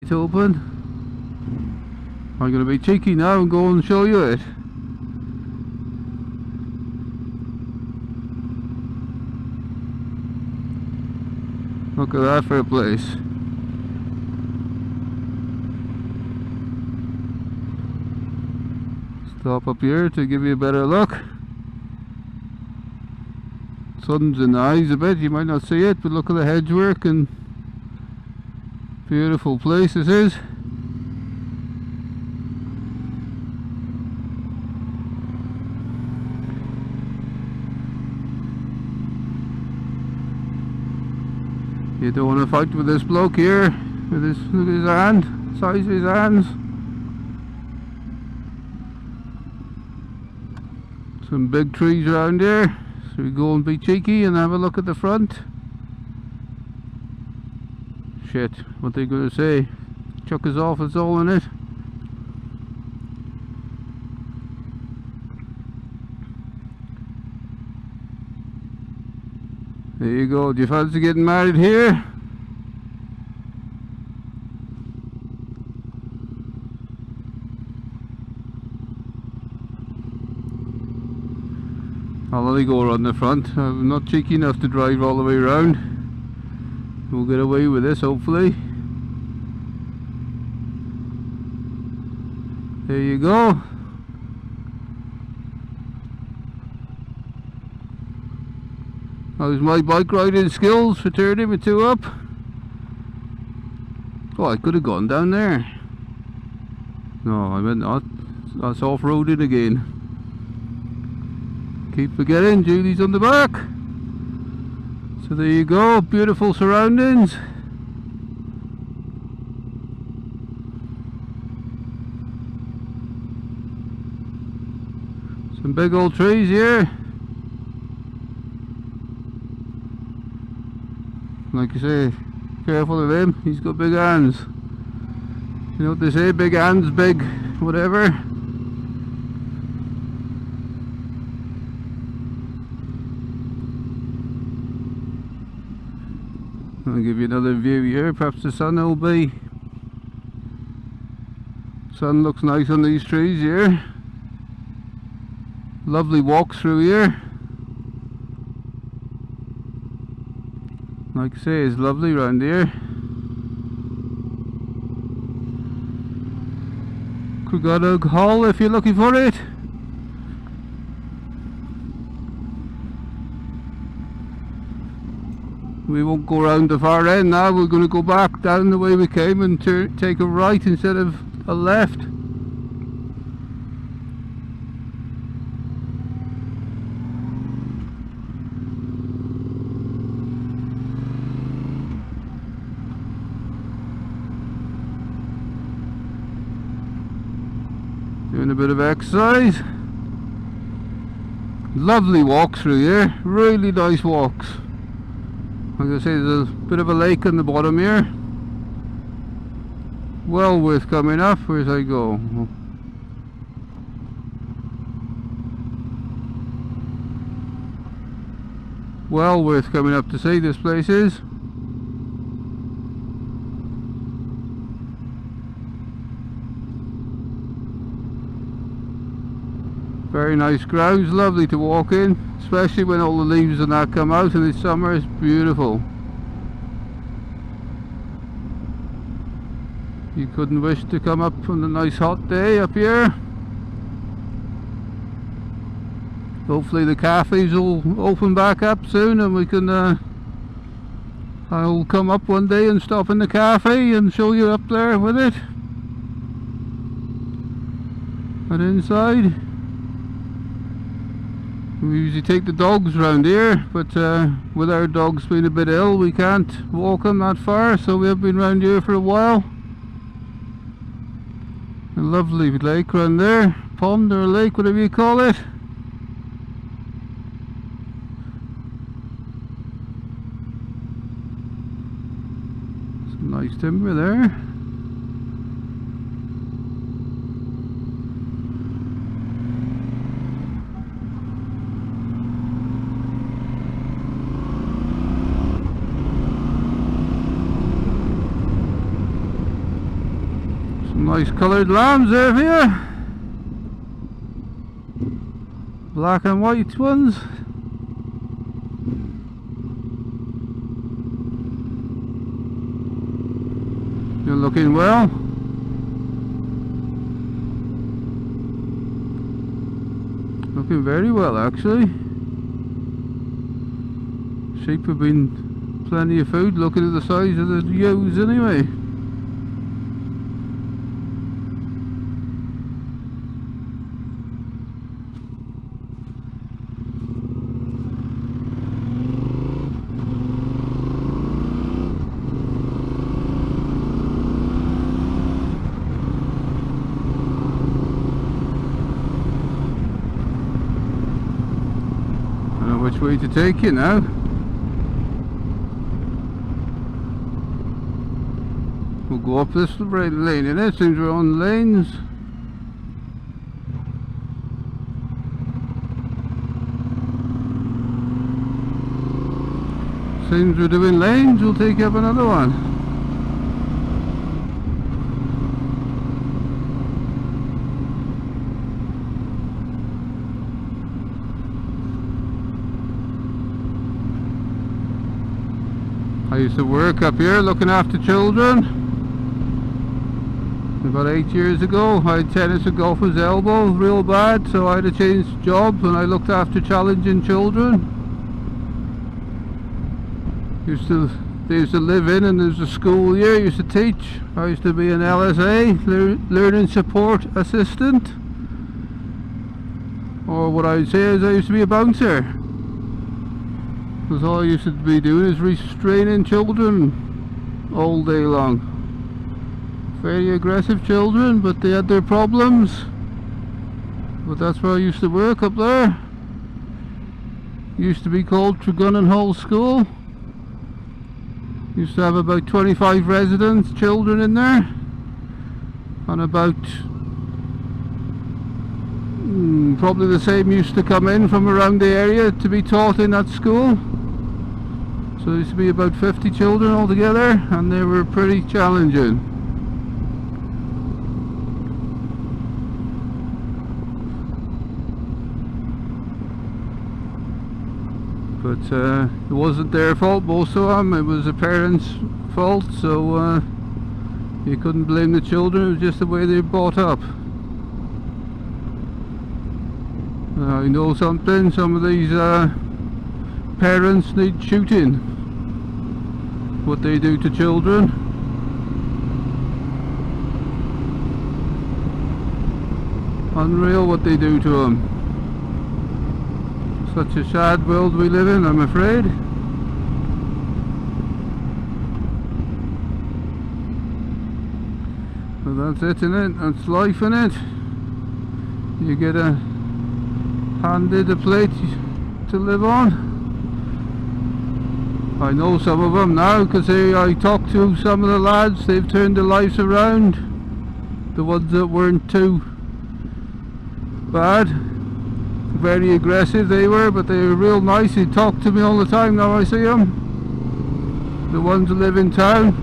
gates open. I'm going to be cheeky now and go and show you it. Look at that for a place. Stop up here to give you a better look. Sun's in the eyes a bit, you might not see it, but look at the hedgework and beautiful place this is. You don't want to fight with this bloke here, with his, look at his hand, size of his hands. Some big trees around here, so we go and be cheeky and have a look at the front. Shit, what are they going to say? Chuck us off, it's all in it. There you go, do you fancy getting married here? I'll only go around the front. I'm not cheeky enough to drive all the way around. We'll get away with this hopefully. There you go. How's my bike riding skills for turning with two up? Oh, I could have gone down there. No, I meant not. That's off-roading again. Keep forgetting, Julie's on the back. So there you go, beautiful surroundings. Some big old trees here. Like I say, careful of him, he's got big hands. You know what they say, big hands, big whatever. I'll give you another view here, perhaps the sun will be. Sun looks nice on these trees here. Lovely walks through here. Like I say, it's lovely round here. Crugada Hall if you're looking for it. We won't go around the far end now, we're going to go back down the way we came and take a right instead of a left. Doing a bit of exercise. Lovely walks through here, really nice walks. Like I say, there's a bit of a lake on the bottom here. Well worth coming up. Where's I go? Well worth coming up to see this place is. Very nice grounds, lovely to walk in, especially when all the leaves and that come out in the summer. It's beautiful. You couldn't wish to come up on a nice hot day up here. Hopefully the cafes will open back up soon and we can I'll come up one day and stop in the cafe and show you up there with it. And inside we usually take the dogs around here, but with our dogs being a bit ill we can't walk them that far, so we have been around here for a while. A lovely lake around there, pond or lake, whatever you call it. Some nice timber there. Nice coloured lambs there for you. Black and white ones. You're looking well. Looking very well actually. Sheep have been plenty of food, looking at the size of the ewes anyway. I don't know which way to take you now. We'll go up this right lane in it, seems we're on lanes. Seems we're doing lanes, we'll take up another one. I used to work up here looking after children. About 8 years ago I had tennis and golfer's elbow real bad, so I had to change jobs and I looked after challenging children. They used to live in, and there's a school here I used to teach. I used to be an LSA, Learning Support Assistant. Or what I'd say is I used to be a bouncer. Because all I used to be doing is restraining children all day long. Very aggressive children, but they had their problems. But that's where I used to work up there. Used to be called Tregunnon Hall School. Used to have about 25 residents, children in there. And about probably the same used to come in from around the area to be taught in that school. So there used to be about 50 children altogether, and they were pretty challenging. But it wasn't their fault, most of them. It was the parents' fault, so you couldn't blame the children. It was just the way they were brought up. I know something, some of these parents need shooting. What they do to children. Unreal what they do to them. Such a sad world we live in, I'm afraid. So that's it, innit? That's life, innit? You get handed a plate to live on. I know some of them now, because I talked to some of the lads. They've turned their lives around. The ones that weren't too bad. Very aggressive they were, but they were real nice. They talk to me all the time now I see them. The ones that live in town,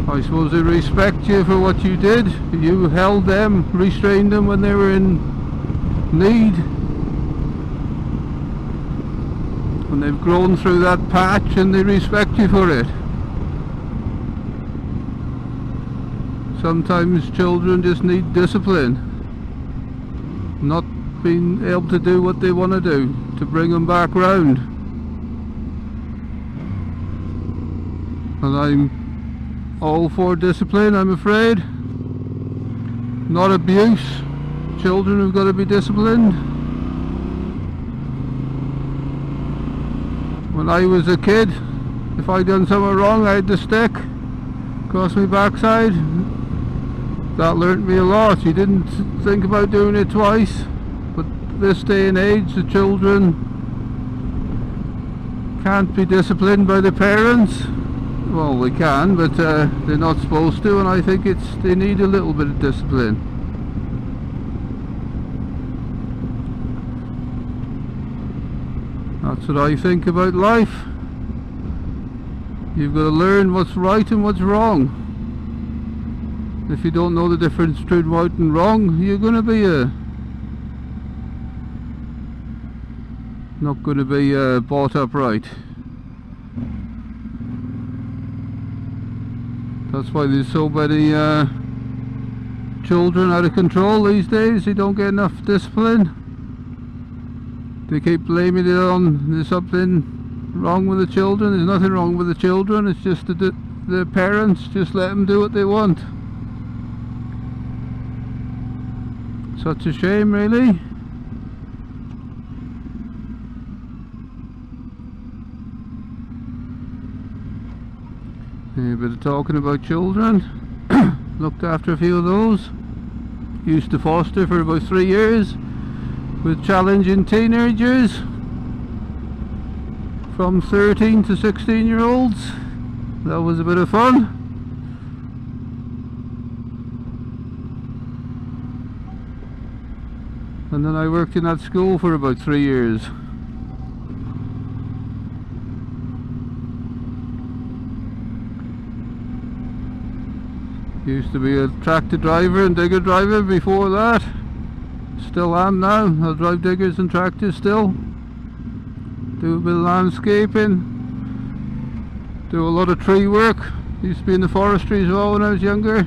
I suppose they respect you for what you did. You held them, restrained them when they were in need, and they've grown through that patch and they respect you for it. Sometimes children just need discipline, not being able to do what they want to do, to bring them back round. And I'm all for discipline, I'm afraid. Not abuse. Children have got to be disciplined. When I was a kid, if I'd done something wrong, I had the stick across my backside. That learnt me a lot. You didn't think about doing it twice. This day and age, the children can't be disciplined by the parents. Well, they can, but they're not supposed to, and I think they need a little bit of discipline. That's what I think about life. You've got to learn what's right and what's wrong. If you don't know the difference between right and wrong, you're going to be not going to be brought up right. That's why there's so many children out of control these days. They don't get enough discipline. They keep blaming it on there's something wrong with the children. There's nothing wrong with the children. It's just the parents just let them do what they want. Such a shame, really. A bit of talking about children. Looked after a few of those. Used to foster for about 3 years with challenging teenagers from 13 to 16-year-olds. That was a bit of fun. And then I worked in that school for about 3 years. Used to be a tractor driver and digger driver before that. Still am now. I drive diggers and tractors still. Do a bit of landscaping. Do a lot of tree work. Used to be in the forestry as well when I was younger.